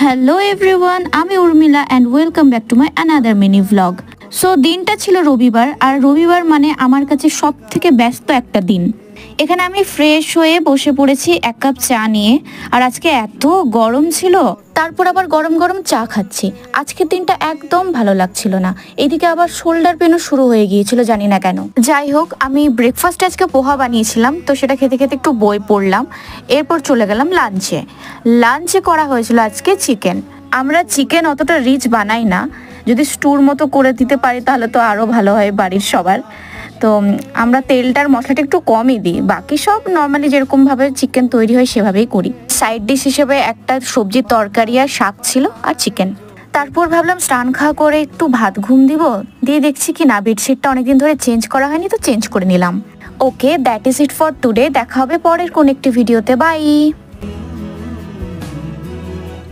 Hello everyone, আমি Urmila and welcome back to my another mini vlog. So দিনটা ছিল রবিবার, আর রবিবার মানে আমার কাছে সব থেকে ব্যস্ত একটা দিন। এখানে আমি ফ্রেশ হয়ে বসে পড়েছি এক কাপ চা নিয়ে। আর আজকে এত গরম ছিল, তারপর আবার গরম গরম চা খাচ্ছি। আজকের দিনটা একদম ভালো লাগছিল না। এদিকে আবার শোল্ডার পেনও শুরু হয়ে গিয়েছিল, জানি না কেন। যাই হোক, আমি ব্রেকফাস্টে আজকে পোহা বানিয়েছিলাম, তো সেটা খেতে খেতে একটু বই পড়লাম। এরপর চলে গেলাম লাঞ্চে করা হয়েছিল আজকে চিকেন। আমরা চিকেন অতটা রিচ বানাই না, যদি স্টুর মতো করে দিতে পারি তাহলে তো আরও ভালো হয় বাড়ির সবার। তো আমরা তেলটার মশলাটা একটু কমই দিই, বাকি সব নর্মালি যেরকমভাবে চিকেন তৈরি হয় সেভাবেই করি। সাইড ডিশ হিসেবে একটা সবজির তরকারি আর শাক ছিল, আর চিকেন। তারপর ভাবলাম স্নান খাওয়া করে একটু ভাত ঘুম দিয়ে দেখছি কি না বেডশিটটা অনেকদিন ধরে চেঞ্জ করা হয়নি, তো চেঞ্জ করে নিলাম। Okay, that is it for today. দেখা হবে পরের কোন একটি ভিডিওতে। বাই।